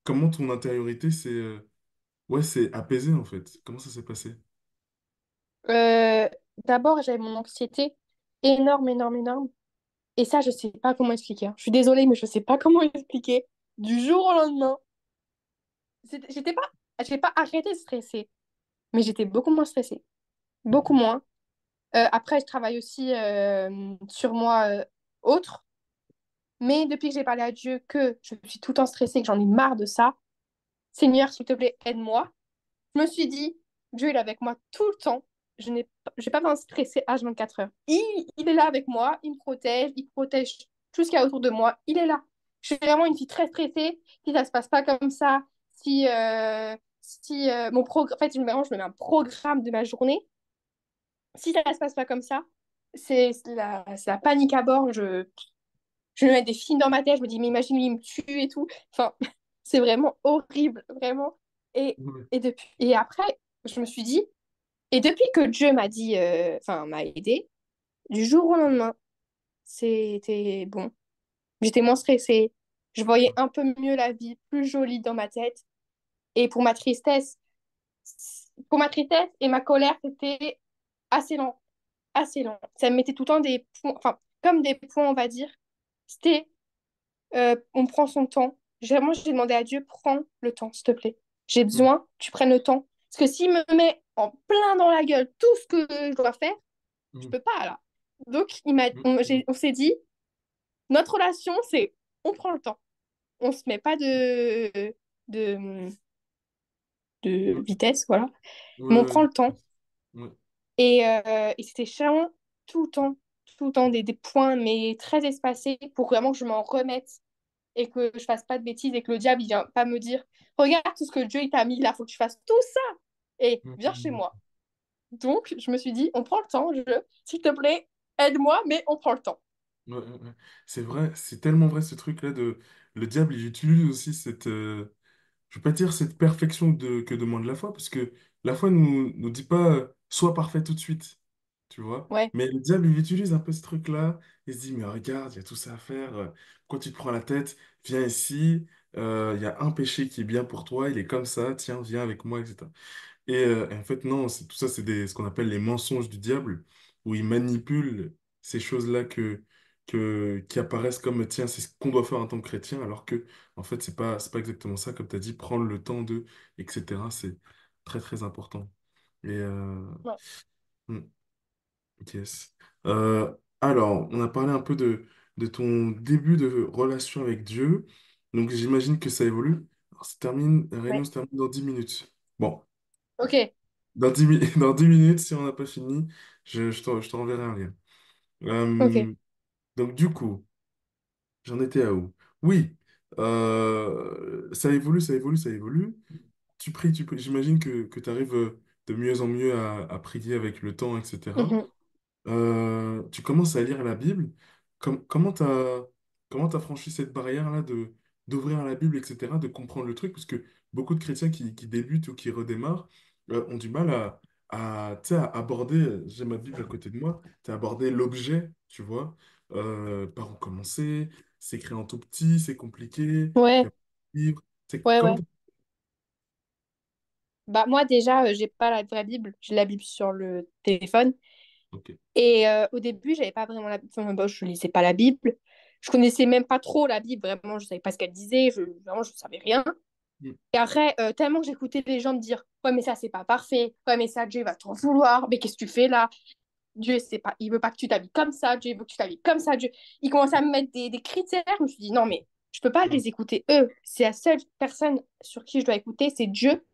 comment ton intériorité ouais, s'est apaisée en fait? Comment ça s'est passé? Euh, D'abord, j'avais mon anxiété énorme, énorme, énorme. Et ça, je sais pas comment expliquer, hein. Je suis désolée, mais je sais pas comment expliquer. Du jour au lendemain, j'étais pas, j'ai pas arrêté de stresser, mais j'étais beaucoup moins stressée. Beaucoup moins. Après, je travaille aussi sur moi autre. Mais depuis que j'ai parlé à Dieu, que je suis tout le temps stressée, que j'en ai marre de ça, Seigneur, s'il te plaît, aide-moi. Je me suis dit, Dieu il est avec moi tout le temps. J'ai pas besoin de stresser H24 heures. Il est là avec moi, il protège tout ce qu'il y a autour de moi. Il est là. Je suis vraiment une fille très stressée. Si ça se passe pas comme ça, si mon programme, en fait, je me mets un programme de ma journée. Si ça se passe pas comme ça, c'est la panique à bord. Je me mets des films dans ma tête. Je me dis, mais imagine, il me tue et tout. Enfin, c'est vraiment horrible, vraiment. Et, Ouais. et après, je me suis dit, et depuis que Dieu m'a dit, enfin, m'a aidé, du jour au lendemain, c'était bon. J'étais moins stressée. Je voyais un peu mieux la vie, plus jolie dans ma tête. Et pour ma tristesse et ma colère, c'était assez lent, assez lent. Ça me mettait tout le temps des points, enfin, comme des points, on va dire. C'était, on prend son temps. Vraiment, j'ai demandé à Dieu, prends le temps, s'il te plaît. J'ai Mm, besoin que tu prennes le temps. Parce que s'il me met en plein dans la gueule tout ce que je dois faire, je mm, peux pas là. Donc, mm, on s'est dit, notre relation, c'est on prend le temps. On se met pas de, mm, de vitesse, voilà. Mais on ouais, prend le temps. ouais, Et c'était chiant tout le temps, des points, mais très espacés pour vraiment que je m'en remette et que je fasse pas de bêtises et que le diable, il vient pas me dire, regarde tout ce que Dieu il t'a mis là, faut que tu fasses tout ça et ouais, viens chez moi. Donc, je me suis dit, on prend le temps, s'il te plaît, aide-moi, mais on prend le temps. ouais, ouais, ouais. C'est vrai, c'est tellement vrai ce truc-là de... Le diable, il utilise aussi cette... je veux pas dire cette perfection que demande la foi, parce que la foi nous dit pas sois parfait tout de suite, tu vois. Ouais, Mais le diable, il utilise un peu ce truc-là. Il se dit, mais regarde, il y a tout ça à faire. Pourquoi tu te prends la tête? Viens ici. Il y a un péché qui est bien pour toi. Il est comme ça. Tiens, viens avec moi, etc. Et en fait, non, tout ça, c'est ce qu'on appelle les mensonges du diable, où il manipule ces choses-là qui apparaissent comme, tiens, c'est ce qu'on doit faire en tant que chrétien, alors que, en fait, c'est pas exactement ça, comme tu as dit, prendre le temps de, etc. C'est très, très important. Et, ouais, hmm, yes. Alors, on a parlé un peu de ton début de relation avec Dieu, donc j'imagine que ça évolue. Alors, la réunion ouais. se termine dans 10 minutes. Bon. Ok, Dans 10 minutes, si on n'a pas fini, je t'enverrai un lien. ok. Euh, donc, du coup, j'en étais à où? Oui, ça évolue, ça évolue, ça évolue. Tu pries. J'imagine que tu arrives de mieux en mieux à prier avec le temps, etc. Mhm. Tu commences à lire la Bible. Comment t'as franchi cette barrière-là d'ouvrir la Bible, etc., de comprendre le truc? Parce que beaucoup de chrétiens qui débutent ou qui redémarrent ont du mal tu sais, à aborder, j'ai ma Bible à côté de moi, à aborder l'objet, tu vois, par où commencer, c'est écrit en tout petit, c'est compliqué, il y Ouais, a pas de livre. ouais, ouais. Bah, moi, déjà, j'ai pas la vraie Bible, j'ai la Bible sur le téléphone. Ok. Et au début, j'avais pas vraiment la Bible. Enfin, bah, je lisais pas la Bible. Je connaissais même pas trop la Bible, vraiment, je savais pas ce qu'elle disait, vraiment, je savais rien. Mm, Et après, tellement que j'écoutais les gens me dire, ouais, mais ça, c'est pas parfait. Ouais, mais ça, Dieu va t'en vouloir. Mais qu'est-ce que tu fais là? Dieu, c'est pas, il veut pas que tu t'habilles comme ça. Dieu, il veut que tu t'habilles comme ça. Dieu, il commençait à me mettre des critères. Je me suis dit, non, mais je peux pas mm, les écouter eux. C'est la seule personne sur qui je dois écouter, c'est Dieu.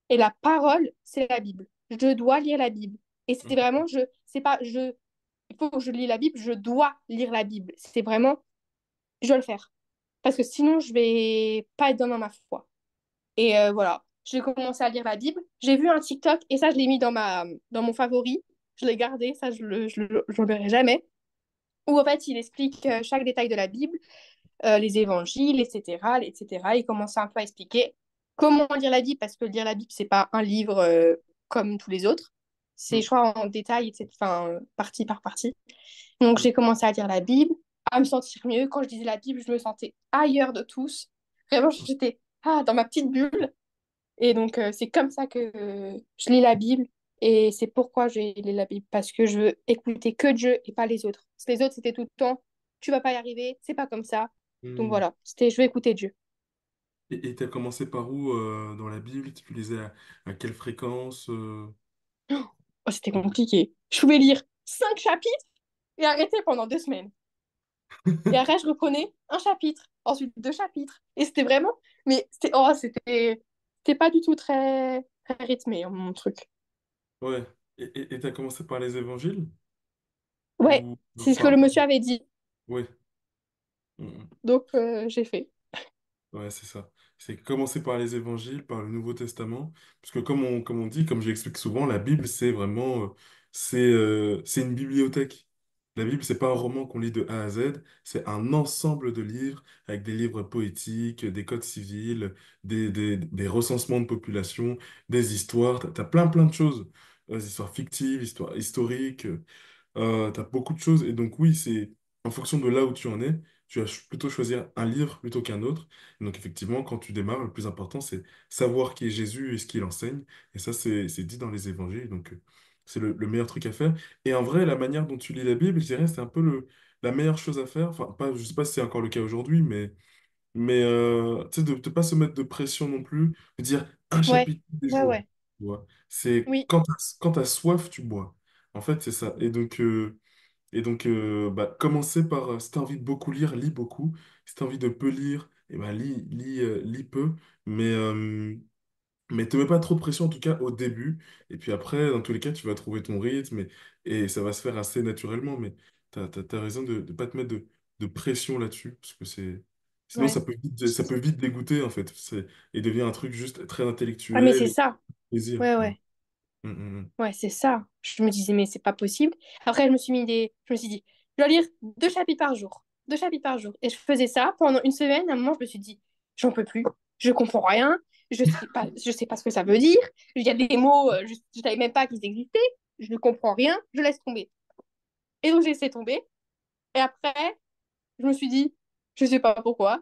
Et la parole, c'est la Bible. Je dois lire la Bible. Et c'est mm, vraiment, c'est pas, il faut que je lis la Bible, je dois lire la Bible. C'est vraiment, je dois le faire. Parce que sinon, je vais pas être dans ma foi. Et voilà, j'ai commencé à lire la Bible. J'ai vu un TikTok et ça, je l'ai mis dans mon favori. Je l'ai gardé, ça, je le verrai jamais. Où en fait, il explique chaque détail de la Bible, les évangiles, etc., etc. Il commence un peu à expliquer comment lire la Bible, parce que lire la Bible, c'est pas un livre comme tous les autres. C'est, je mm, crois, en détail, etc., enfin, partie par partie. Donc, mm, j'ai commencé à lire la Bible, à me sentir mieux. Quand je disais la Bible, je me sentais ailleurs de tous. Vraiment, j'étais dans ma petite bulle. Et donc, c'est comme ça que je lis la Bible. Et c'est pourquoi je lis la Bible. Parce que je veux écouter que Dieu et pas les autres. Parce que les autres, c'était tout le temps, tu vas pas y arriver, c'est pas comme ça. Donc Hmm. voilà, c'était, je veux écouter Dieu. Et t'as commencé par où dans la Bible? Tu lisais à quelle fréquence Oh, c'était compliqué. Je pouvais lire 5 chapitres et arrêter pendant 2 semaines. Et après, je reprenais un chapitre, ensuite 2 chapitres. Et c'était vraiment, mais c'était pas du tout très, très rythmé, hein, mon truc. Ouais. Et t'as commencé par les évangiles? Ouais, Ou c'est ce que le monsieur avait dit. ouais. Hmm. Donc, j'ai fait. Ouais, c'est ça. C'est commencer par les évangiles, par le Nouveau Testament. Parce que comme on dit, comme je l'explique souvent, la Bible, c'est vraiment, c'est une bibliothèque. La Bible, c'est pas un roman qu'on lit de A à Z, c'est un ensemble de livres avec des livres poétiques, des codes civils, des recensements de population, des histoires. T'as plein de choses. Des histoires fictives, histoires historiques. T'as beaucoup de choses. Et donc, oui, c'est en fonction de là où tu en es, tu vas plutôt choisir un livre plutôt qu'un autre. Et donc, effectivement, quand tu démarres, le plus important, c'est savoir qui est Jésus et ce qu'il enseigne. Et ça, c'est dit dans les évangiles. Donc, c'est le meilleur truc à faire. Et en vrai, la manière dont tu lis la Bible, je dirais, c'est un peu la meilleure chose à faire. Enfin, pas, je sais pas si c'est encore le cas aujourd'hui, mais tu sais, de ne pas se mettre de pression non plus, de dire un Ouais, chapitre des ouais, jours. ouais. Tu vois. C'est Oui, quand t'as soif, tu bois. En fait, c'est ça. Bah, commencer par, si tu as envie de beaucoup lire, lis beaucoup. Si tu as envie de peu lire, lis peu. Mais, euh, mais te mets pas trop de pression, en tout cas, au début. Et puis après, dans tous les cas, tu vas trouver ton rythme et ça va se faire assez naturellement. Mais t'as raison de ne pas te mettre de pression là-dessus. Parce que sinon, ouais. ça peut vite dégoûter, en fait. Et devient un truc juste très Ah, mais c'est intellectuel et ça. plaisir, Ouais, quoi. ouais. Mm. Ouais, c'est ça. Je me disais, mais c'est pas possible. Après, je me suis dit, je dois lire 2 chapitres par jour. 2 chapitres par jour. Et je faisais ça pendant une semaine. À un moment, je me suis dit, j'en peux plus. Je comprends rien. Je sais pas ce que ça veut dire. Il y a des mots, je savais même pas qu'ils existaient. Je ne comprends rien. Je laisse tomber. Et donc, j'ai laissé tomber. Et après, je me suis dit, je sais pas pourquoi.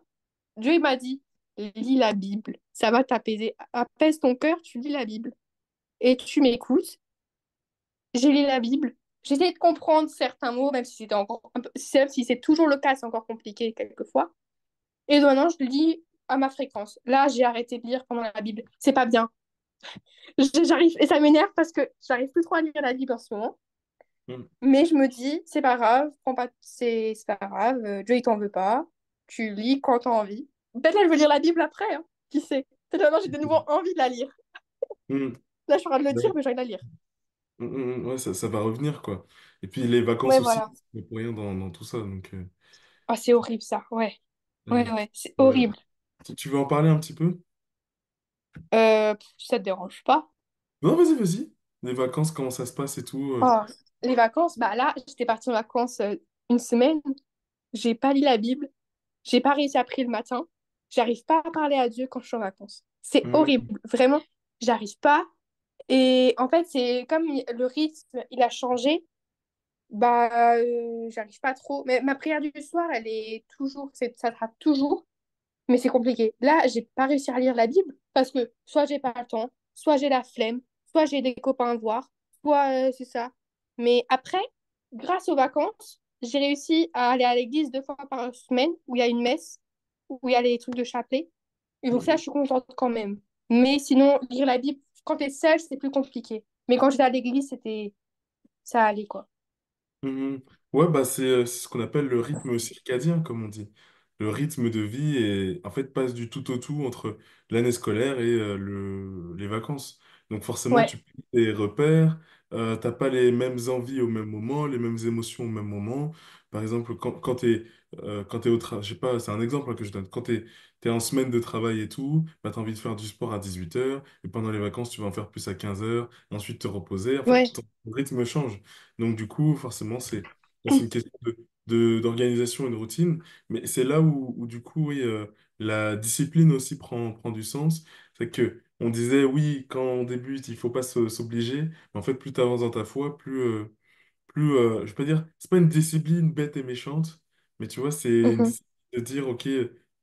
Dieu, il m'a dit, lis la Bible. Ça va t'apaiser. Apaise ton cœur, tu lis la Bible. Et tu m'écoutes. J'ai lu la Bible. J'ai essayé de comprendre certains mots, même si c'était encore un peu, même si c'est toujours le cas, c'est encore compliqué quelquefois. Et donc maintenant, je lis à ma fréquence. Là, j'ai arrêté de lire pendant la Bible. C'est pas bien. J'arrive, et ça m'énerve parce que j'arrive plus trop à lire la Bible en ce moment. Mm. Mais je me dis, c'est pas grave, prends pas, c'est pas grave, Dieu il t'en veut pas. Tu lis quand t'as envie. Peut-être là, je veux lire la Bible après, hein. Qui sait? Peut-être maintenant, j'ai de nouveau envie de la lire. Mm. Là, je suis en train de le dire, Mm. mais j'ai envie de la lire. Ouais, ça va revenir, quoi. Et puis les vacances Ouais, aussi, voilà. il n'y a pour rien dans tout ça. Donc, Ah, c'est horrible ça, ouais. Ouais, euh, ouais, c'est ouais. horrible. Tu veux en parler un petit peu? Ça te dérange pas? Non, vas-y. Les vacances, comment ça se passe et tout. Oh, les vacances, bah là, j'étais partie en vacances une semaine. J'ai pas lu la Bible. J'ai pas réussi à prier le matin. J'arrive pas à parler à Dieu quand je suis en vacances. C'est Mm. horrible. Vraiment, j'arrive pas. Et en fait, c'est comme le rythme, il a changé. Bah, j'arrive pas trop. Mais ma prière du soir, elle est toujours, ça sera toujours. Mais c'est compliqué. Là, j'ai pas réussi à lire la Bible parce que soit j'ai pas le temps, soit j'ai la flemme, soit j'ai des copains à voir, soit c'est ça. Mais après, grâce aux vacances, j'ai réussi à aller à l'église 2 fois par semaine où il y a une messe, où il y a les trucs de chapelet. Et donc ça, je Mm. suis contente quand même. Mais sinon, lire la Bible, quand t'es seule, c'est plus compliqué. Mais quand j'étais à l'église, ça allait quoi. Mhm. Ouais, bah c'est ce qu'on appelle le rythme circadien, comme on dit. Le rythme de vie en fait passe du tout au tout entre l'année scolaire et les vacances. Donc forcément, Ouais, tu perds tes repères, t'as pas les mêmes envies au même moment, les mêmes émotions au même moment. Par exemple, quand t'es au travail, je sais pas, c'est un exemple hein, que je donne. Quand t'es en semaine de travail et tout, bah, t'as envie de faire du sport à 18 heures et pendant les vacances, tu vas en faire plus à 15 heures ensuite te reposer. En fait, ouais. ton rythme change. Donc, du coup, forcément, c'est une question d'organisation et de routine. Mais c'est là où, du coup, oui, la discipline aussi prend du sens. C'est que on disait, oui, quand on débute, il faut pas s'obliger. Mais en fait, plus tu avances dans ta foi, je peux dire, c'est pas une discipline bête et méchante, mais tu vois, c'est une Mhm. discipline de dire, OK,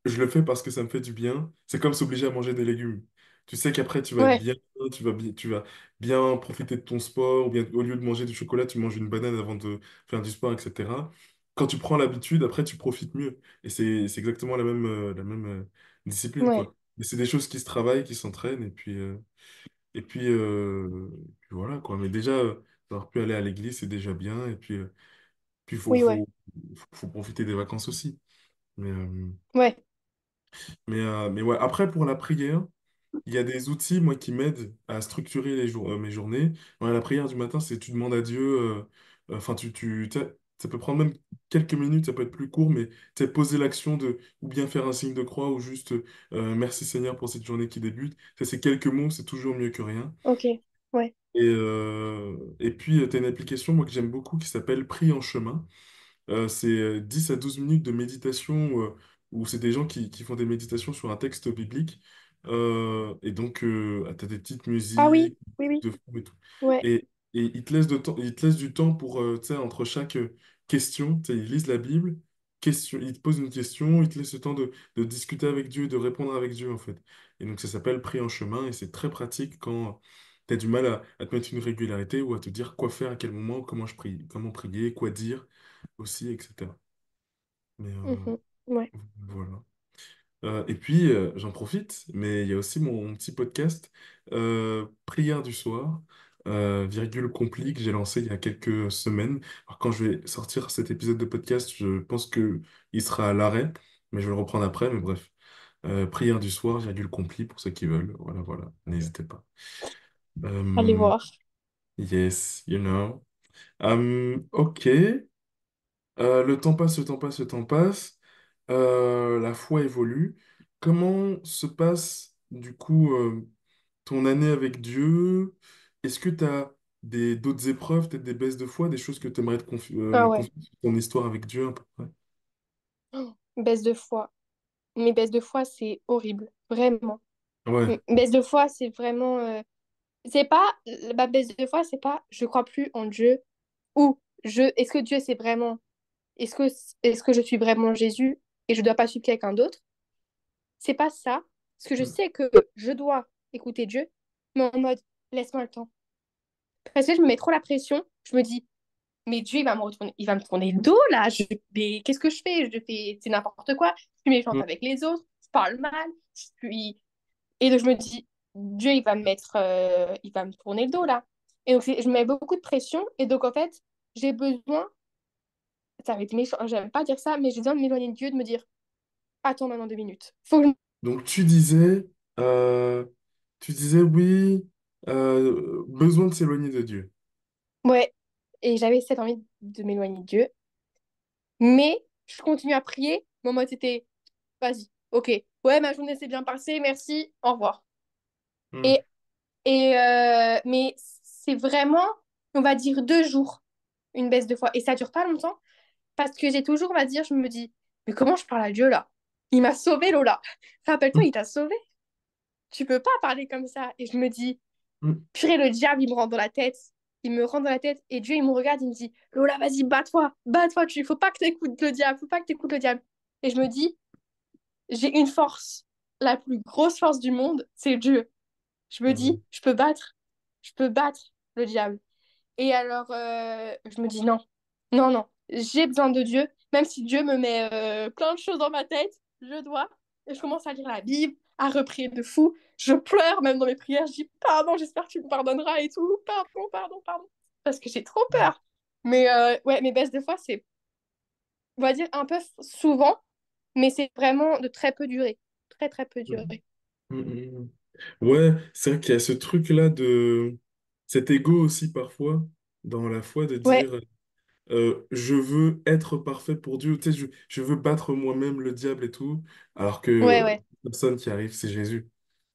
Je le fais parce que ça me fait du bien. C'est comme s'obliger à manger des légumes. Tu sais qu'après, tu vas être Ouais, bien, tu vas bien profiter de ton sport, ou bien au lieu de manger du chocolat, tu manges une banane avant de faire du sport, etc. Quand tu prends l'habitude, après, tu profites mieux. Et c'est exactement la même discipline, ouais, quoi. Mais c'est des choses qui se travaillent, qui s'entraînent, puis voilà, quoi. Mais déjà, avoir pu aller à l'église, c'est déjà bien. Et puis oui, ouais, faut profiter des vacances aussi. Mais, euh, ouais, mais ouais, après, pour la prière, il y a des outils, moi, qui m'aident à structurer mes journées. Ouais, la prière du matin, c'est tu demandes à Dieu, enfin, ça peut prendre même quelques minutes, ça peut être plus court, mais tu sais, poser l'action de, ou bien faire un signe de croix, ou juste merci Seigneur pour cette journée qui débute. Ça, c'est quelques mots, c'est toujours mieux que rien. ok, ouais. Et puis, tu as une application, moi, que j'aime beaucoup, qui s'appelle Prie en chemin. C'est 10 à 12 minutes de méditation où c'est des gens qui font des méditations sur un texte biblique. Et donc, tu as des petites Ah oui, musiques oui, oui, de fond et tout. ouais, Et, et ils te laissent du temps pour, tu sais, entre chaque question, tu sais, ils lisent la Bible, ils te posent une question, ils te laissent le temps de discuter avec Dieu, de répondre avec Dieu, en fait. Et donc, ça s'appelle Prie en chemin et c'est très pratique quand tu as du mal à te mettre une régularité ou à te dire quoi faire, à quel moment, comment je prie, comment prier, quoi dire aussi, etc. Mais mhm, ouais. voilà. Et puis, j'en profite, mais il y a aussi mon petit podcast, Prière du soir, virgule compli, que j'ai lancé il y a quelques semaines. Alors, quand je vais sortir cet épisode de podcast, je pense que il sera à l'arrêt, mais je vais le reprendre après, mais bref. Prière du soir, virgule compli, pour ceux qui veulent. Voilà, voilà, n'hésitez pas. Allez Euh, voir. yes, you know. Ok. Le temps passe, le temps passe, le temps passe. La foi évolue. Comment se passe du coup ton année avec Dieu? Est-ce que tu as d'autres épreuves, peut-être des baisses de foi, des choses que tu aimerais Ah me ouais. confier sur ton histoire avec Dieu à peu près? Oh, baisse de foi. Mes baisses de foi, c'est horrible. Vraiment. Ouais. Baisse de foi, c'est vraiment. C'est pas. Ma baisse de foi, c'est pas je crois plus en Dieu ou est-ce que Dieu c'est vraiment. Est-ce que, est-ce que je suis vraiment Jésus et je dois pas suivre quelqu'un d'autre? C'est pas ça. Parce que je Mm. sais que je dois écouter Dieu, mais en mode laisse-moi le temps. Parce que je me mets trop la pression. Je me dis, mais Dieu, il va me tourner le dos là. Mais qu'est-ce que je fais? Je fais, c'est n'importe quoi. Je suis méchante Mm. avec les autres. Je parle mal. Je suis... Et donc je me dis, Dieu, il va me tourner le dos là. Et donc je me mets beaucoup de pression. Et donc en fait, j'ai besoin, ça va être méchant, j'aime pas dire ça, mais j'ai besoin de m'éloigner de Dieu, de me dire, attends maintenant 2 minutes. Faut que Donc euh, tu disais oui, besoin de s'éloigner de Dieu. Ouais. Et j'avais cette envie de m'éloigner de Dieu. Mais je continue à prier. Mon mode c'était, vas-y, ok. Ouais, ma journée s'est bien passée, merci, au revoir. Mm. Et, mais c'est vraiment, on va dire, 2 jours, une baisse de foi. Et ça dure pas longtemps parce que j'ai toujours, on va dire, je me dis, mais comment je parle à Dieu là? Il m'a sauvé, Lola. Rappelle-toi, il t'a sauvé. Tu peux pas parler comme ça. Et je me dis, Mm. purée, le diable, il me rentre dans la tête. Il me rentre dans la tête et Dieu, il me regarde, il me dit, Lola, vas-y, bats-toi, bats-toi, faut pas que tu écoutes le diable, faut pas que tu écoutes le diable. Et je me dis, j'ai une force, la plus grosse force du monde, c'est Dieu. Je me Mm. dis, je peux battre le diable. Et alors, je me dis, non, non, non, j'ai besoin de Dieu, même si Dieu me met plein de choses dans ma tête, je dois. Et je commence à lire la Bible, à reprier de fou. Je pleure même dans mes prières, je dis, pardon, j'espère que tu me pardonneras et tout, pardon, pardon, pardon. Parce que j'ai trop peur. Mais ouais, mes baisses de foi, c'est, on va dire, un peu souvent, mais c'est vraiment de très peu durée. Très, très peu Mm. durée. Mm. Mm. Ouais, c'est vrai qu'il y a ce truc-là de cet ego aussi parfois dans la foi de Ouais, dire je veux être parfait pour Dieu, tu sais, je veux battre moi-même le diable et tout, alors que ouais, ouais. la personne qui arrive, c'est Jésus.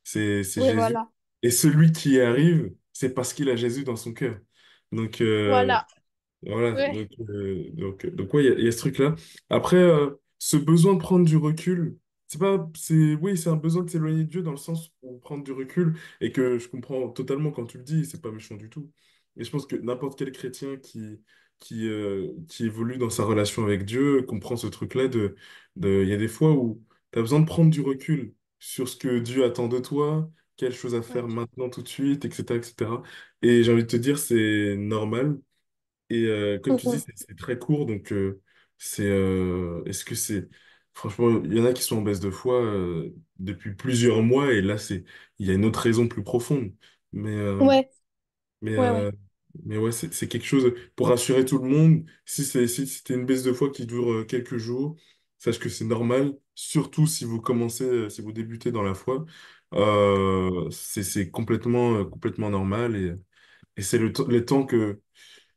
C'est Ouais, Jésus. voilà. Et celui qui y arrive, c'est parce qu'il a Jésus dans son cœur. Donc, Voilà. voilà, Ouais, donc ouais, il y a ce truc-là. Après, ce besoin de prendre du recul, oui, c'est un besoin de s'éloigner de Dieu dans le sens où prendre du recul, et que je comprends totalement quand tu le dis, c'est pas méchant du tout. Et je pense que n'importe quel chrétien qui évolue dans sa relation avec Dieu comprend ce truc-là il y a des fois où tu as besoin de prendre du recul sur ce que Dieu attend de toi, quelle chose à faire Ouais. maintenant tout de suite, etc., etc. Et cetera. Et j'ai envie de te dire, c'est normal. Et comme tu dis, Mhm. c'est très court, donc est-ce que c'est... Franchement, il y en a qui sont en baisse de foi depuis plusieurs mois, et là, il y a une autre raison plus profonde. Mais, euh, Ouais, mais, ouais, ouais. euh, mais ouais, c'est quelque chose pour rassurer tout le monde. Si c'était une baisse de foi qui dure quelques jours, sache que c'est normal, surtout si vous commencez, si vous débutez dans la foi. C'est complètement normal, et c'est le temps que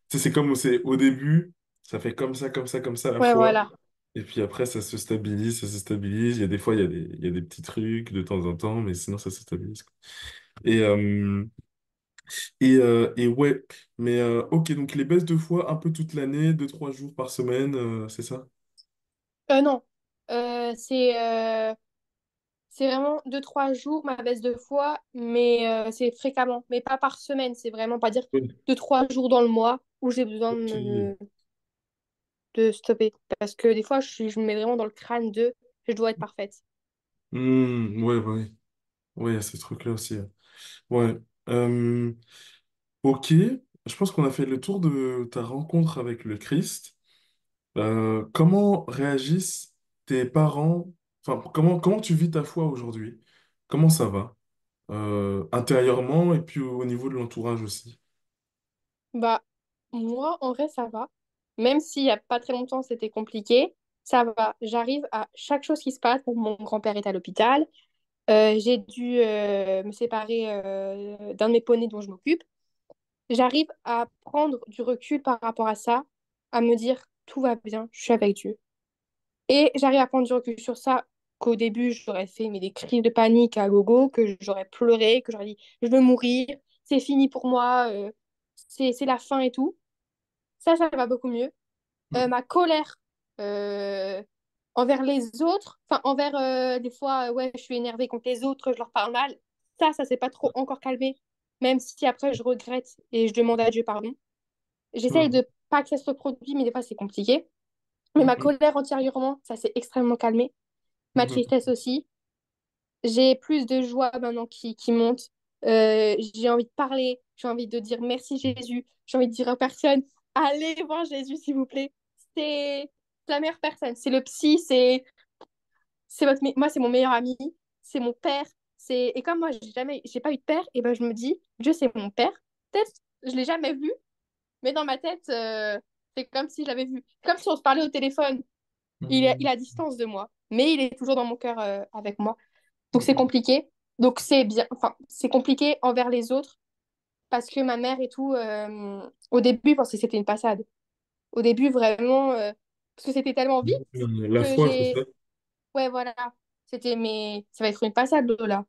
tu sais, c'est comme c'est au début, ça fait comme ça à la Ouais, fois. voilà. Et puis après, ça se stabilise, ça se stabilise. Il y a des fois, il y a des petits trucs de temps en temps, mais sinon, ça se stabilise, quoi. Et, euh, et ouais, mais ok, donc les baisses de foi un peu toute l'année, 2, 3 jours par semaine, c'est ça? Non. C'est vraiment 2, 3 jours ma baisse de foi, mais c'est fréquemment, mais pas par semaine. C'est vraiment pas dire Oui. 2, 3 jours dans le mois où j'ai besoin Ok. de stopper. Parce que des fois, je me mets vraiment dans le crâne de je dois être parfaite. Ouais, ouais, ouais, il y a ce truc-là aussi. Ouais. Euh, ok, je pense qu'on a fait le tour de ta rencontre avec le Christ. Comment réagissent tes parents? Enfin, comment tu vis ta foi aujourd'hui? Comment ça va? Intérieurement et puis au niveau de l'entourage aussi. Bah, moi, en vrai, ça va. Même s'il y a pas très longtemps, c'était compliqué, ça va. J'arrive à chaque chose qui se passe. Bon, mon grand-père est à l'hôpital. J'ai dû me séparer d'un de mes poneys dont je m'occupe. J'arrive à prendre du recul par rapport à ça, à me dire tout va bien, je suis avec Dieu. Et j'arrive à prendre du recul sur ça, qu'au début, j'aurais fait mais des crises de panique à gogo, que j'aurais pleuré, que j'aurais dit je veux mourir, c'est fini pour moi, c'est la fin et tout. Ça va beaucoup mieux. Ma colère euh, envers les autres, enfin envers des fois, ouais, je suis énervée contre les autres, je leur parle mal. Ça s'est pas trop encore calmé, même si après je regrette et je demande à Dieu pardon. J'essaye Mhm. de pas que ça se reproduise, mais des fois c'est compliqué. Mais ma Mhm. colère antérieurement, ça s'est extrêmement calmé. Ma Mhm. tristesse aussi. J'ai plus de joie maintenant qui monte. J'ai envie de parler, j'ai envie de dire merci Jésus, j'ai envie de dire aux personnes, allez voir Jésus s'il vous plaît. C'est la meilleure personne. C'est le psy, moi c'est mon meilleur ami, c'est mon père. Et comme moi j'ai pas eu de père, et ben je me dis Dieu c'est mon père. Peut-être je l'ai jamais vu, mais dans ma tête c'est comme si je l'avais vu, comme si on se parlait au téléphone. Il Mhm. est à distance de moi, mais il est toujours dans mon cœur avec moi. Donc c'est Mhm. compliqué. Donc c'est bien, enfin c'est compliqué envers les autres parce que ma mère et tout, au début, je pensais que c'était une passade. Au début, vraiment, parce que c'était tellement vite La que foi, c'est ça? ouais, voilà, c'était, mais ça va être une passade, Lola.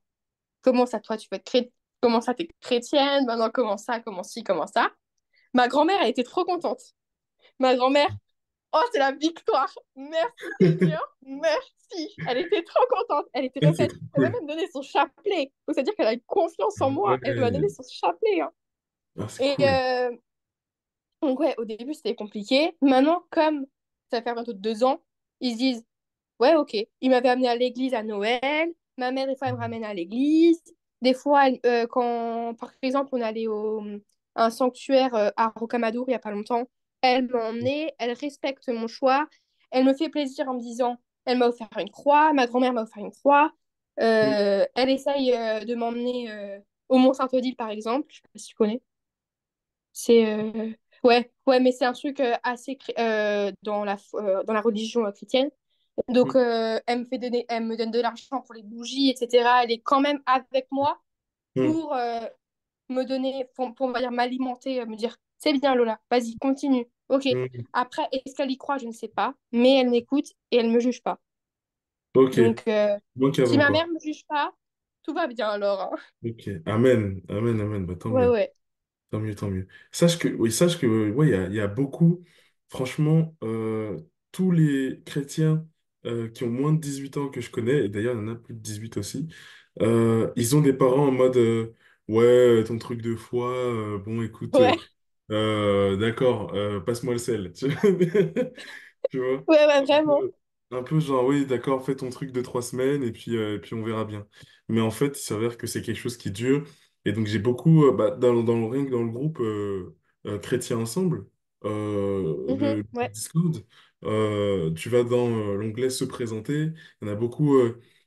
Comment ça, toi, tu vas être comment ça, t'es chrétienne, maintenant, comment ça, comment ci, comment ça. Ma grand-mère, elle était trop contente. Ma grand-mère, oh, c'est la victoire. Merci Seigneur, merci. Elle était trop contente. Elle était Ah, c'est refaite. trop Elle m'a cool. même donné son chapelet. Faut se dire qu'elle a eu confiance en moi. Elle m'a donné Ouais. son chapelet, hein. Ah, c'est Et cool. donc, ouais, au début, c'était compliqué. Maintenant, comme ça va faire bientôt 2 ans, ils se disent, ouais, ok. Il m'avait amené à l'église à Noël. Ma mère, des fois, elle me ramène à l'église. Des fois, quand, par exemple, on allait à un sanctuaire à Rocamadour il n'y a pas longtemps, elle m'a emmenée, elle respecte mon choix. Elle me fait plaisir en me disant, elle m'a offert une croix, ma grand-mère m'a offert une croix. Mhm. Elle essaye de m'emmener au Mont-Saint-Odile, par exemple. Je sais pas si tu connais. C'est ouais, ouais, mais c'est un truc assez dans la religion chrétienne. Donc elle me donne de l'argent pour les bougies, etc. Elle est quand même avec moi Mhm. pour me donner, pour, on va dire m'alimenter, me dire c'est bien Lola, vas-y continue. Ok. Mhm. Après, est-ce qu'elle y croit? Je ne sais pas, mais elle m'écoute et elle me juge pas. Ok, Donc moi si qu'avant, ma quoi. mère me juge pas, tout va bien alors, hein. Ok, amen, amen, amen, bah, tant Ouais, mieux. ouais, Tant mieux, tant mieux. Sache que, ouais, il y a beaucoup, franchement, tous les chrétiens qui ont moins de 18 ans que je connais, et d'ailleurs, il y en a plus de 18 aussi, ils ont des parents en mode, ouais, ton truc de foi, bon, écoute, ouais, d'accord, passe-moi le sel, tu vois? Tu vois. ouais, ouais, vraiment. Un peu genre, oui, d'accord, fais ton truc de 3 semaines et puis on verra bien. Mais en fait, il s'avère que c'est quelque chose qui dure. Et donc, j'ai beaucoup, bah, rien que dans le groupe Chrétien Ensemble, Mhm, le ouais, Discord, tu vas dans l'onglet Se présenter. Il y en a beaucoup,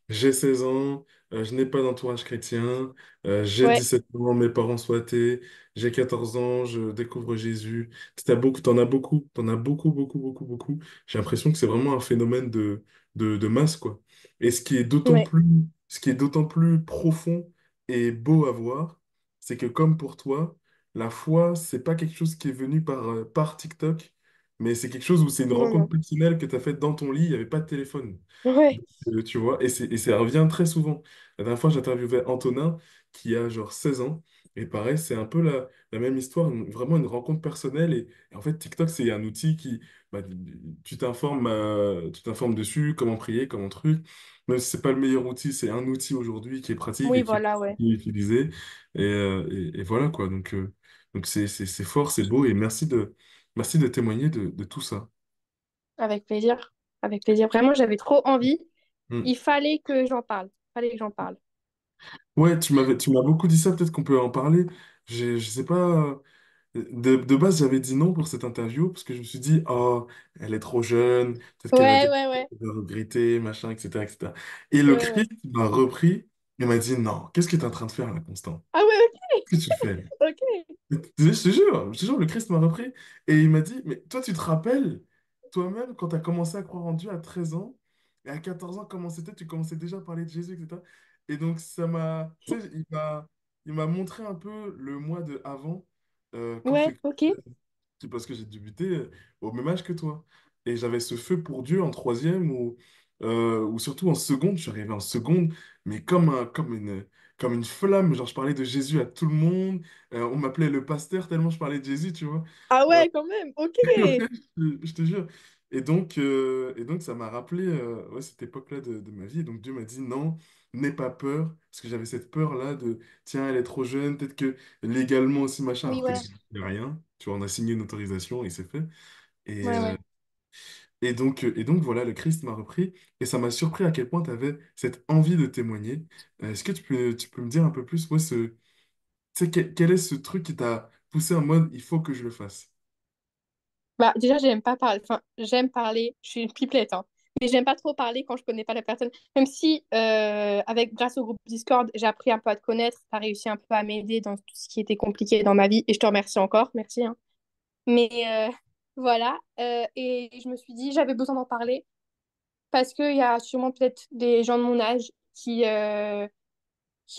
j'ai 16 ans, je n'ai pas d'entourage chrétien, j'ai ouais, 17 ans, mes parents sont athées, j'ai 14 ans, je découvre Jésus. T'en as beaucoup, beaucoup, beaucoup, beaucoup. J'ai l'impression que c'est vraiment un phénomène de masse, quoi. Et ouais, ce qui est d'autant plus profond et beau à voir, c'est que comme pour toi, la foi, c'est pas quelque chose qui est venu par TikTok, mais c'est quelque chose où c'est une non, rencontre non, personnelle que tu as faite dans ton lit, il n'y avait pas de téléphone. ouais, Tu vois, et ça revient très souvent. La dernière fois, j'interviewais Antonin, qui a genre 16 ans, et pareil, c'est un peu la même histoire, vraiment une rencontre personnelle, et en fait, TikTok, c'est un outil qui, bah, tu t'informes dessus, comment prier, comment truc, même si c'est pas le meilleur outil, c'est un outil aujourd'hui qui est pratique oui, et qui voilà, ouais, est utilisé, et voilà, quoi, donc c'est fort, c'est beau, et merci de témoigner de tout ça. avec plaisir, avec plaisir. Vraiment, j'avais trop envie. Mm. Il fallait que j'en parle, fallait que j'en parle. Ouais, tu m'as beaucoup dit ça, peut-être qu'on peut en parler. Je sais pas. De base, j'avais dit non pour cette interview parce que je me suis dit, oh, elle est trop jeune, peut-être qu'elle va Ouais, dire ouais, ouais, qu'elle va regretter, machin, etc., etc. Et le ouais, ouais. Christ m'a repris et m'a dit, non, qu'est-ce que tu es en train de faire là, Constant? Ah ouais, Qu'est-ce que tu fais? ok, ok. Je te jure, le Christ m'a repris et il m'a dit, mais toi, tu te rappelles, toi-même, quand tu as commencé à croire en Dieu à 13 ans, et à 14 ans, comment c'était, tu commençais déjà à parler de Jésus, etc. Et donc, tu sais, il m'a montré un peu le mois de avant, quand Ouais, ok. parce que j'ai débuté au même âge que toi. Et j'avais ce feu pour Dieu en troisième ou surtout en seconde. Je suis arrivé en seconde, mais comme une flamme. Genre, je parlais de Jésus à tout le monde. On m'appelait le pasteur tellement je parlais de Jésus, tu vois. Ah Euh, ouais, quand même, ok. ouais, je te jure. Et donc ça m'a rappelé ouais, cette époque-là de ma vie. Et donc Dieu m'a dit non, n'aie pas peur. Parce que j'avais cette peur-là de, tiens, elle est trop jeune, peut-être que légalement aussi, machin, Oui, alors que ouais, il n'y a rien. Tu vois, on a signé une autorisation et c'est fait. Et, ouais, euh, ouais. et donc voilà, le Christ m'a repris. Et ça m'a surpris à quel point tu avais cette envie de témoigner. Est-ce que tu peux me dire un peu plus, ouais, tu sais, quel est ce truc qui t'a poussé en mode, il faut que je le fasse? Bah, déjà, j'aime pas parler. Enfin, j'aime parler. Je suis une pipelette, hein. Mais j'aime pas trop parler quand je connais pas la personne. Même si, grâce au groupe Discord, j'ai appris un peu à te connaître, t'as réussi un peu à m'aider dans tout ce qui était compliqué dans ma vie. Et je te remercie encore. Merci, hein. Mais voilà. Et je me suis dit, j'avais besoin d'en parler parce qu'il y a sûrement peut-être des gens de mon âge qui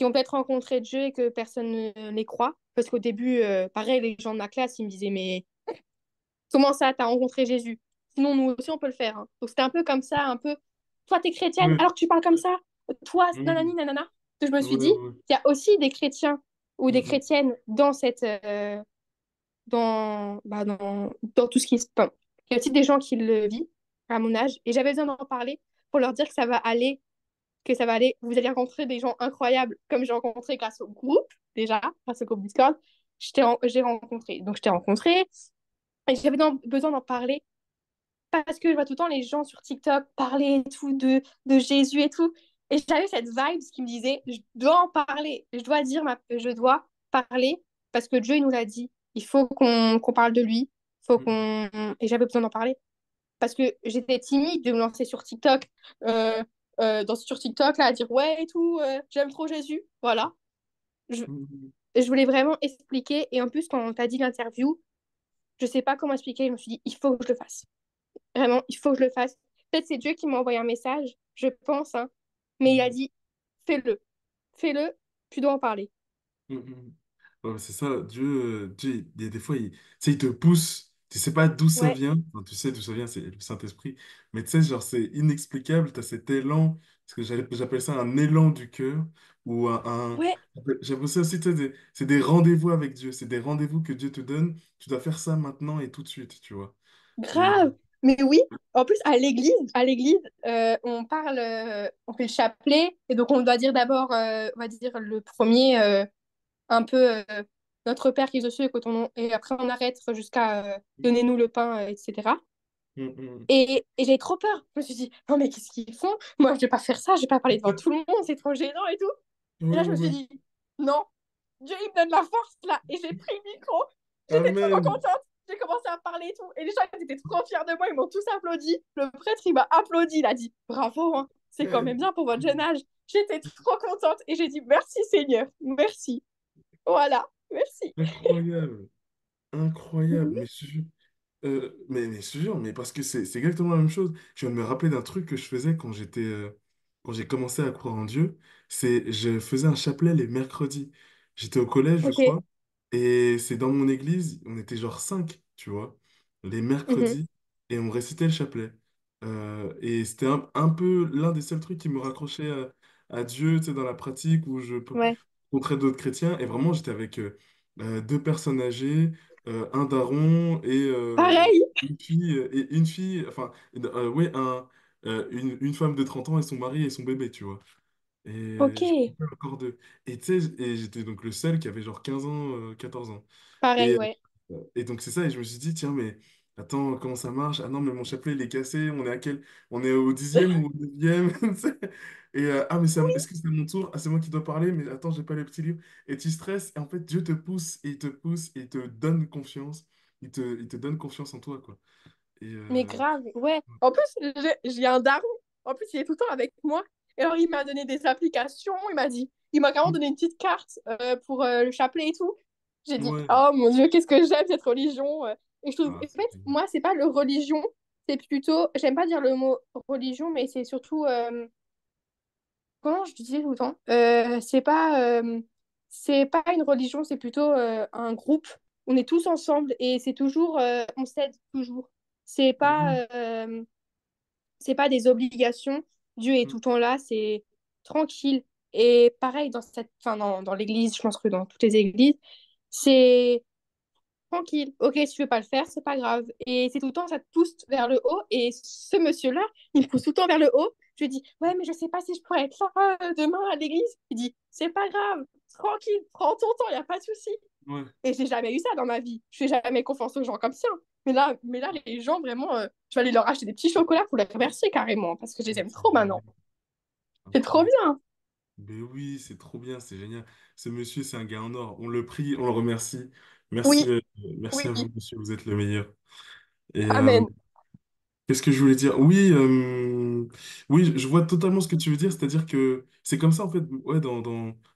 ont peut-être rencontré Dieu et que personne ne les croit. Parce qu'au début, pareil, les gens de ma classe, ils me disaient, mais comment ça, t'as rencontré Jésus? Sinon, nous aussi, on peut le faire, hein. Donc, c'était un peu comme ça, un peu, toi, t'es chrétienne, Ouais. alors tu parles comme ça. Toi, nanani, Mhm. nanana. Que je me suis Ouais, dit, ouais. il y a aussi des chrétiens ou des Mhm. chrétiennes dans dans tout ce qui se passe. Il y a aussi des gens qui le vivent à mon âge et j'avais besoin d'en parler pour leur dire que ça va aller. Vous allez rencontrer des gens incroyables comme j'ai rencontré grâce au groupe, déjà, grâce au groupe Discord. J'ai rencontré. Donc, je t'ai rencontré et j'avais besoin d'en parler parce que je vois tout le temps les gens sur TikTok parler et tout de Jésus et tout. Et j'avais cette vibe qui me disait, je dois en parler, je dois parler parce que Dieu il nous l'a dit. Il faut qu'on parle de lui. Faut Mhm. qu'on... Et j'avais besoin d'en parler parce que j'étais timide de me lancer sur TikTok, sur TikTok, là, à dire ouais et tout, j'aime trop Jésus. Voilà. Je, Mhm. je voulais vraiment expliquer. Et en plus, quand on t'a dit l'interview, je sais pas comment expliquer. Je me suis dit, il faut que je le fasse. Vraiment, il faut que je le fasse. Peut-être c'est Dieu qui m'a envoyé un message, je pense, hein. Mais il a Mhm. dit, fais-le. Fais-le, tu dois en parler. Mhm. Ouais, c'est ça, Dieu, il y a des fois, tu sais, il te pousse, tu sais pas d'où ça Ouais, vient, enfin, tu sais d'où ça vient, c'est le Saint-Esprit, mais tu sais, genre, c'est inexplicable, tu as cet élan, parce que j'appelle ça un élan du cœur, ou ouais, j'appelle ça aussi, tu sais, c'est des rendez-vous avec Dieu, c'est des rendez-vous que Dieu te donne, tu dois faire ça maintenant et tout de suite, tu vois. Et, grave. Mais oui, en plus, à l'église, on parle, on fait le chapelet, et donc on doit dire d'abord, on va dire le premier, un peu notre Père qui est aux cieux, et après on arrête jusqu'à donnez-nous le pain, etc. Mm, Et j'ai trop peur. Je me suis dit, non, mais qu'est-ce qu'ils font? Moi, je vais pas faire ça, je vais pas parler devant tout le monde, c'est trop gênant et tout. mm. Et Ouais, là, je me ouais, suis ouais. dit, non, Dieu, il me donne la force là. Et j'ai pris le micro. J'étais trop Amen. contente. J'ai commencé à parler et tout. Et les gens ils étaient trop fiers de moi. Ils m'ont tous applaudi. Le prêtre, il m'a applaudi. Il a dit, bravo, hein. C'est quand même bien pour votre jeune âge. J'étais trop contente. Et j'ai dit, merci Seigneur. Merci. Voilà. Merci. Incroyable. Incroyable. Oui. Mais je te jure, mais parce que c'est exactement la même chose. Je viens de me rappeler d'un truc que je faisais quand j'ai commencé à croire en Dieu. Je faisais un chapelet les mercredis. J'étais au collège, je Ok. crois, et c'est dans mon église, on était genre 5, tu vois, les Mhm. mercredis, et on récitait le chapelet. Et c'était un peu l'un des seuls trucs qui me raccrochait à Dieu, tu sais, dans la pratique, où je Ouais. rencontrais d'autres chrétiens, et vraiment, j'étais avec deux personnes âgées, un daron Pareil. et une fille, enfin, ouais, une femme de 30 ans et son mari et son bébé, tu vois. Et Ok. je me rappelle encore d'eux. Et tu sais, et j'étais donc le seul qui avait genre 15 ans, 14 ans. Pareil, Et, ouais. et donc c'est ça, et je me suis dit, tiens, mais attends, comment ça marche? Ah non, mais mon chapelet, il est cassé, on est à quel? On est au 10e ou au 9e? Tu sais. Et ah, mais est-ce que c'est mon tour? Ah, c'est moi qui dois parler, mais attends, j'ai pas les petits livres. Et tu stresses, et en fait, Dieu te pousse, et il te pousse, et il te donne confiance. Il te donne confiance en toi, quoi. Et Mais grave, ouais. En plus, j'ai un daron. En plus, il est tout le temps avec moi. Et alors, il m'a donné des applications. Il m'a carrément donné une petite carte pour le chapelet et tout. J'ai dit, ouais, oh mon Dieu, qu'est-ce que j'aime cette religion. Et je trouve, ah, en c'est fait, génial. moi, c'est pas le religion. C'est plutôt, j'aime pas dire le mot religion, mais c'est surtout, comment je disais tout le temps? C'est pas une religion, c'est plutôt un groupe. On est tous ensemble et c'est toujours, on s'aide toujours. C'est Mhm. pas, c'est pas des obligations. Dieu est tout le temps là, c'est tranquille. Et pareil, dans l'église, je pense que dans toutes les églises, c'est tranquille. Ok, si tu veux pas le faire, c'est pas grave. Et c'est tout le temps, ça te pousse vers le haut. Et ce monsieur-là, il me pousse tout le temps vers le haut. Je lui dis, ouais, mais je sais pas si je pourrais être là demain à l'église. Il dit, c'est pas grave, tranquille, prends ton temps, y a pas de souci. Ouais, Et j'ai jamais eu ça dans ma vie. Je fais jamais confiance aux gens comme ça. Mais là, les gens, vraiment, je vais aller leur acheter des petits chocolats pour les remercier carrément, parce que je les aime c'est trop maintenant. génial. C'est trop Incroyable. bien. Mais oui, c'est trop bien, c'est génial. Ce monsieur, c'est un gars en or. On le prie, on le remercie. Merci, Oui, merci oui, à vous, monsieur, vous êtes le meilleur. Et amen. qu'est-ce que je voulais dire? Oui, oui, je vois totalement ce que tu veux dire. C'est-à-dire que c'est comme ça, en fait, ouais,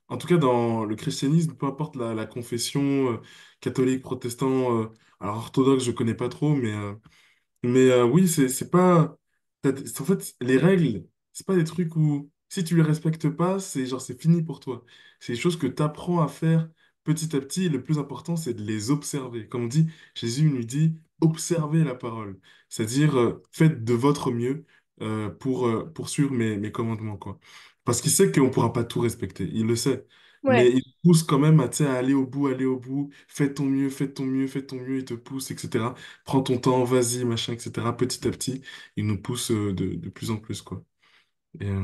en tout cas, dans le christianisme, peu importe la confession, catholique, protestant, alors orthodoxe, je connais pas trop, mais oui, c'est pas. En fait, les règles, c'est pas des trucs où si tu les respectes pas, c'est genre c'est fini pour toi. C'est des choses que tu apprends à faire petit à petit. Et le plus important, c'est de les observer. Comme on dit, Jésus nous dit, observez la parole. C'est-à-dire, faites de votre mieux pour suivre mes commandements, quoi. Parce qu'il sait qu'on ne pourra pas tout respecter. Il le sait. Mais Ouais. il pousse quand même à, tu sais, à aller au bout, fais ton mieux, fais ton mieux, fais ton mieux, il te pousse, etc. Prends ton temps, vas-y, machin, etc. Petit à petit, il nous pousse de plus en plus, quoi.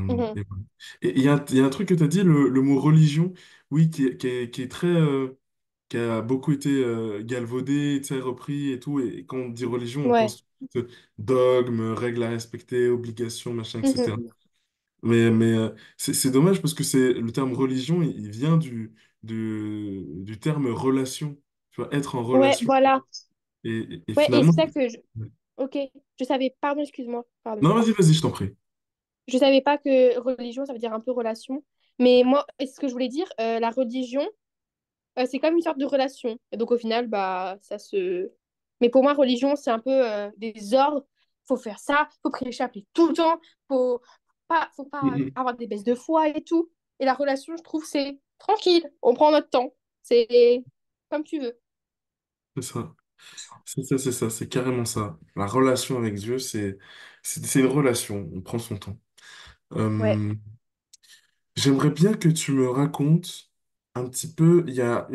Mhm. Et voilà. Et il y a un truc que tu as dit, le mot religion, oui, qui est très, qui a beaucoup été galvaudé, tu sais, repris et tout. Et quand on dit religion, on Ouais. pense tout de suite, dogme, règles à respecter, obligations, machin, etc. Mhm. Mais c'est dommage parce que le terme religion, il vient du terme relation. Tu vois, être en Ouais, relation. voilà. Et Ouais, et finalement. c'est ça que je... Ok, je savais... Pardon, excuse-moi. Pardon. Non, vas-y, vas-y, je t'en prie. Je savais pas que religion, ça veut dire un peu relation. Mais moi, et ce que je voulais dire, la religion, c'est comme une sorte de relation. Et donc, au final, bah, ça se... Mais pour moi, religion, c'est un peu des ordres. Faut faire ça, faut prier le chapelet tout le temps, faut pas Mhm. avoir des baisses de foi et tout. Et la relation, je trouve, c'est tranquille. On prend notre temps. C'est comme tu veux. C'est ça. C'est ça, c'est carrément ça. La relation avec Dieu, c'est une relation. On prend son temps. Ouais. Euh, J'aimerais bien que tu me racontes un petit peu. Il y a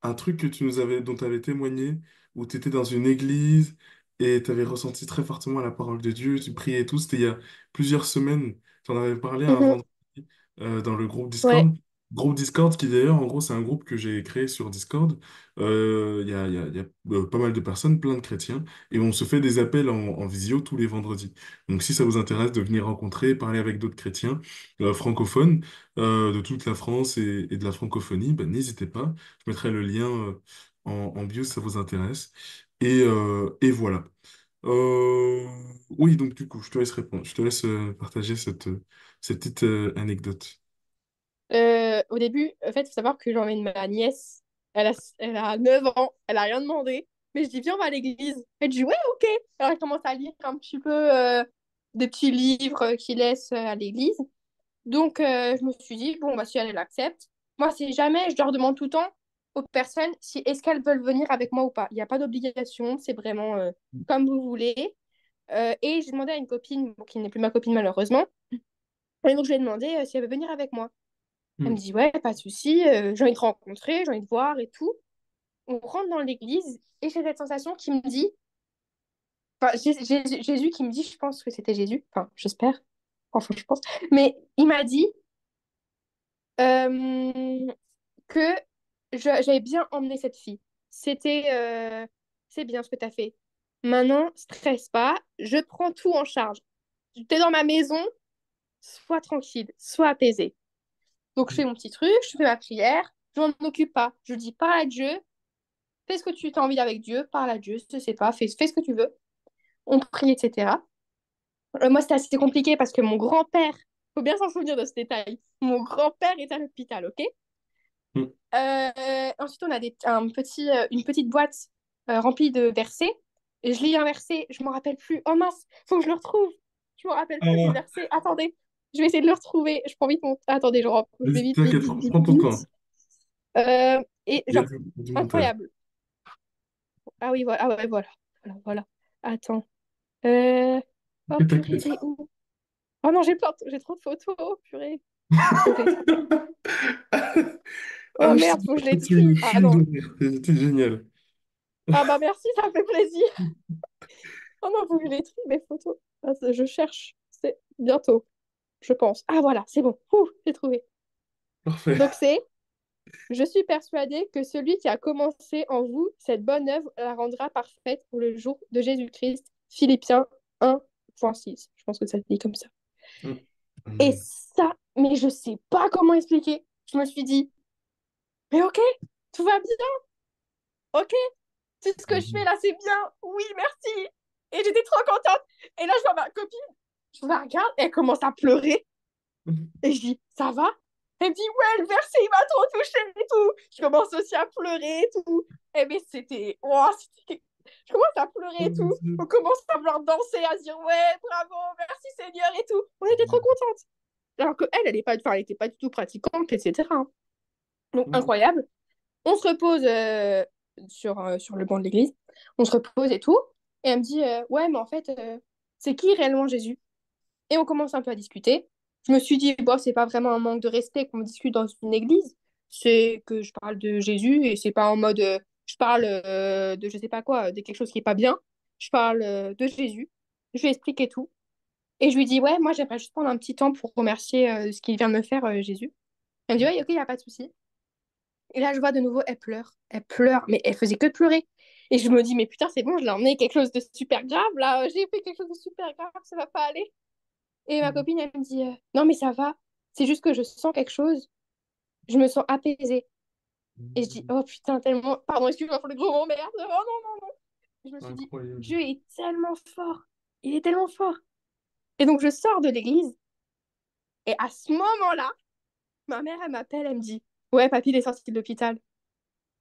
un truc que dont tu avais témoigné, où tu étais dans une église et tu avais ressenti très fortement la parole de Dieu, tu priais et tout. C'était il y a plusieurs semaines. Tu en avais parlé un Mhm. vendredi dans le groupe Ouais. Discord. Groupe Discord qui d'ailleurs, en gros, c'est un groupe que j'ai créé sur Discord. Il y a pas mal de personnes, plein de chrétiens, et on se fait des appels en visio tous les vendredis. Donc si ça vous intéresse de venir rencontrer, parler avec d'autres chrétiens francophones de toute la France et de la francophonie, ben, n'hésitez pas. Je mettrai le lien en bio si ça vous intéresse. Et voilà. Euh, oui, donc du coup, je te laisse répondre. Je te laisse partager cette petite anecdote. Au début, en fait, il faut savoir que j'emmène ma nièce. Elle a 9 ans, elle a rien demandé. Mais je dis, viens, on va à l'église. Elle dit, ouais, ok. Alors, elle commence à lire un petit peu des petits livres qu'il laisse à l'église. Donc, je me suis dit, bon, bah, si elle l'accepte, moi, si jamais, je leur demande tout le temps aux personnes si est-ce qu'elles veulent venir avec moi ou pas. Il n'y a pas d'obligation, c'est vraiment comme vous voulez. Et j'ai demandé à une copine, bon, qui n'est plus ma copine malheureusement, et donc je lui ai demandé si elle veut venir avec moi. Elle me Hmm. dit, ouais, pas de souci, j'ai envie de rencontrer, j'ai envie de voir et tout. On rentre dans l'église et j'ai cette sensation qui me dit, enfin, Jésus qui me dit, je pense que c'était Jésus, enfin, j'espère, enfin, je pense, mais il m'a dit euh, que j'avais bien emmené cette fille. C'était, c'est bien ce que tu as fait. Maintenant, stresse pas, je prends tout en charge. T'es dans ma maison, sois tranquille, sois apaisé. Donc, je fais mon petit truc, je fais ma prière, je m'en occupe pas. Je dis, parle à Dieu, fais ce que tu as envie avec Dieu, parle à Dieu, je sais pas, fais ce que tu veux. On prie, etc. Moi, c'était assez compliqué parce que mon grand-père, faut bien s'en souvenir de ce détail, mon grand-père est à l'hôpital, ok? Hmm. Ensuite, on a une petite boîte remplie de versets. Et je lis un verset, je m'en rappelle plus. Oh mince, faut que je le retrouve. Je me rappelle plus du Ah, verset. Attendez, je vais essayer de le retrouver. Je prends vite mon... Attendez, je vais vas-y, vite, vite, t'inquiète, vite, vite, prends ton temps. vite. Et Il y a genre, du montage. incroyable. Ah oui, voilà. Ah ouais, voilà. Voilà, voilà. Attends. Euh... Oh Ok, purée, t'inquiète. il est où? Oh non, j'ai trop de photos. Oh, purée. Faut que je les trie. Oh Ah, merde, faut que je les tu me trie. Ah fumes de non. rire. C'était génial. Ah bah merci, ça me fait plaisir. Oh non, faut que je les trie, mes photos. Ah, je cherche. C'est bientôt, je pense. Ah voilà, c'est bon. Ouh, j'ai trouvé. Parfait. Donc c'est, je suis persuadée que celui qui a commencé en vous cette bonne œuvre la rendra parfaite pour le jour de Jésus-Christ. Philippiens 1,6. Je pense que ça se dit comme ça. Hmm. Et Amen. ça, mais je sais pas comment expliquer. Je me suis dit, mais ok, tout va bien, ok, tout ce que je fais Amen. là, c'est bien. Oui, merci. Et j'étais trop contente. Et là, je vois ma copine, je la regarde, et elle commence à pleurer. Et je dis, ça va? Elle me dit, ouais, le verset, il m'a trop touchée et tout. Je commence aussi à pleurer et tout. Et mais c'était, oh, je commence à pleurer Oh et mon tout. Dieu. On commence à vouloir danser, à se dire, ouais, bravo, merci Seigneur et tout. On était trop contentes. Alors que elle est pas, enfin, elle était pas du tout pratiquante, etc. Donc, Hmm. incroyable. On se repose sur le banc de l'église. On se repose et tout. Et elle me dit, ouais, mais en fait, c'est qui réellement Jésus? Et on commence un peu à discuter. Je me suis dit, bon, c'est pas vraiment un manque de respect qu'on discute dans une église. C'est que je parle de Jésus et c'est pas en mode je parle de je sais pas quoi, de quelque chose qui est pas bien. Je parle de Jésus. Je lui explique et tout. Et je lui dis, ouais, moi j'aimerais juste prendre un petit temps pour remercier ce qu'il vient de me faire, Jésus. Elle me dit, ouais, ok, il n'y a pas de souci. Et là, je vois de nouveau, elle pleure. Elle pleure, mais elle faisait que de pleurer. Et je me dis, mais putain, c'est bon, je l'ai emmené quelque chose de super grave. Là, j'ai fait quelque chose de super grave, ça va pas aller. Et ma copine, elle me dit non, mais ça va. C'est juste que je sens quelque chose. Je me sens apaisée. Et je dis oh putain, tellement. Pardon, excuse-moi pour le gros mot, merde. Oh non, non, non. Et je me suis dit Incroyable. Dieu est tellement fort. Il est tellement fort. Et donc, je sors de l'église. Et à ce moment-là, ma mère, elle m'appelle. Elle me dit ouais, papy, il est sorti de l'hôpital.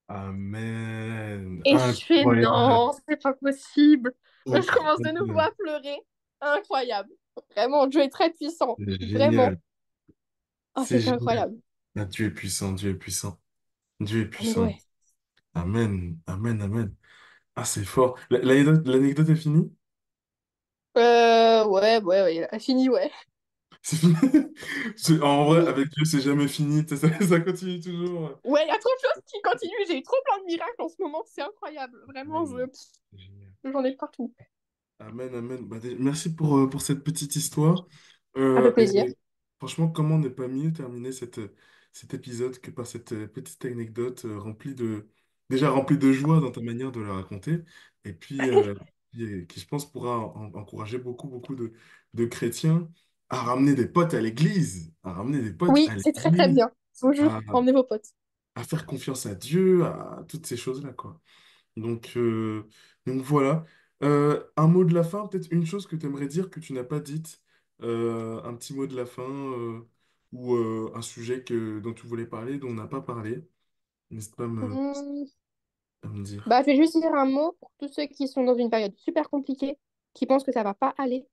Amen. Et je fais Incroyable. non, c'est pas possible. Je commence de nouveau Incroyable. à pleurer. Incroyable. Vraiment, Dieu est très puissant. C'est Vraiment. génial. Ah, C'est c'était génial. incroyable. Ah, Dieu est puissant, Dieu est puissant. Dieu est Donc, puissant. ouais. Amen. Amen, amen. Ah, c'est fort. L'anecdote est finie? Ouais, elle a fini, ouais. C'est fini? En vrai, avec Dieu, c'est jamais fini. Ça continue toujours. Ouais, il y a trop de choses qui continuent. J'ai eu trop plein de miracles en ce moment. C'est incroyable. Vraiment, Amen. C'est génial. j'en ai partout. Amen, amen. Bah, merci pour cette petite histoire. Ça fait plaisir. Et franchement, comment ne pas mieux terminer cet épisode que par cette petite anecdote déjà remplie de joie dans ta manière de la raconter, et puis qui, je pense, pourra encourager beaucoup, beaucoup de chrétiens à ramener des potes à l'église, à ramener des potes Oui, à c'est très très l'église, bien. Je vous jure, à, emmenez vos potes. à faire confiance à Dieu, à toutes ces choses-là, quoi. Donc, euh, donc voilà. Un mot de la fin, peut-être une chose que tu aimerais dire que tu n'as pas dite, un petit mot de la fin ou un sujet dont tu voulais parler, dont on n'a pas parlé. N'hésite pas Hmm. à me dire. Bah, je vais juste dire un mot pour tous ceux qui sont dans une période super compliquée, qui pensent que ça va pas aller.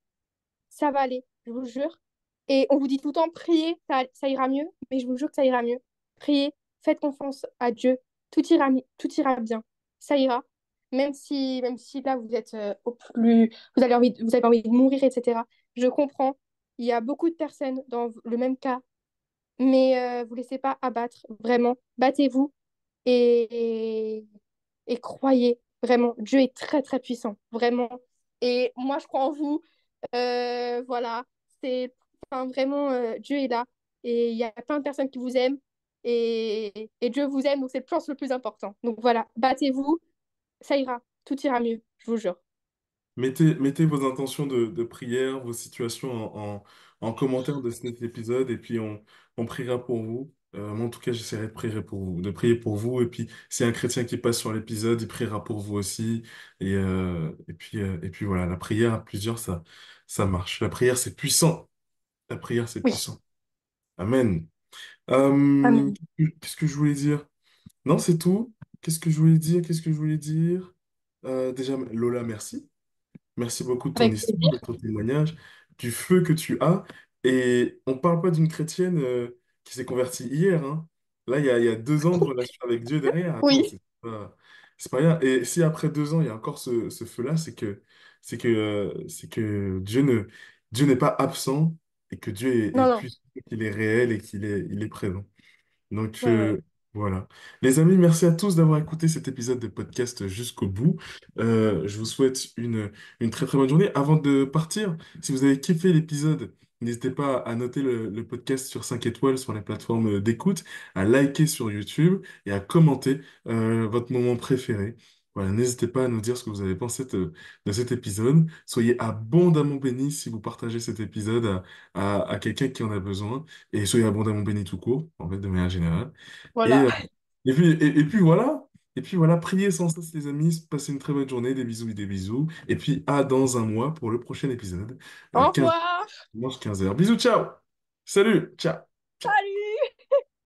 Ça va aller, je vous jure. Et on vous dit tout le temps, priez, ça ira mieux, mais je vous jure que ça ira mieux. Priez, faites confiance à Dieu, tout ira bien, ça ira. Même si là, vous êtes au plus, vous avez envie de mourir, etc. Je comprends, il y a beaucoup de personnes dans le même cas, mais vous ne laissez pas abattre, vraiment. Battez-vous et, et croyez, vraiment. Dieu est très, très puissant, vraiment. Et moi, je crois en vous. Voilà, c'est enfin, vraiment, Dieu est là et il y a plein de personnes qui vous aiment et Dieu vous aime, donc c'est, je pense, le plus important. Donc voilà, battez-vous, ça ira, tout ira mieux, je vous jure. Mettez vos intentions de prière, vos situations en commentaire de cet épisode et puis on priera pour vous. Moi, en tout cas, j'essaierai de prier pour vous. Et puis, si un chrétien qui passe sur l'épisode, il priera pour vous aussi. Et puis voilà, la prière à plusieurs, ça marche. La prière, c'est puissant. La prière, c'est Oui, puissant. Amen. amen. Qu'est-ce que je voulais dire? Non, c'est tout. Qu'est-ce que je voulais dire? Qu'est-ce que je voulais dire? Déjà, Lola, merci. Merci beaucoup de ton Avec histoire, de plaisir. ton témoignage, du feu que tu as. Et on ne parle pas d'une chrétienne qui s'est convertie hier, hein. Là, il y a 2 ans de relation avec Dieu derrière. Attends, Oui, c'est pas rien. Et si après 2 ans, il y a encore ce feu-là, c'est que Dieu n'est pas absent et que Dieu est non, non, puissant, qu'il est réel et il est présent. Donc ouais, ouais. voilà. Les amis, merci à tous d'avoir écouté cet épisode de podcast jusqu'au bout. Je vous souhaite une très très bonne journée. Avant de partir, si vous avez kiffé l'épisode, n'hésitez pas à noter le podcast sur 5 étoiles sur les plateformes d'écoute, à liker sur YouTube et à commenter votre moment préféré. Voilà, n'hésitez pas à nous dire ce que vous avez pensé de cet épisode. Soyez abondamment bénis si vous partagez cet épisode à quelqu'un qui en a besoin. Et soyez abondamment bénis tout court, en fait, de manière générale. Et, Voilà. et puis voilà. Et puis voilà, priez sans cesse, les amis. Passez une très bonne journée. Des bisous et des bisous. Et puis à dans un mois pour le prochain épisode. Au 15, revoir. dimanche 15h. Bisous, ciao. Salut, ciao. Ciao.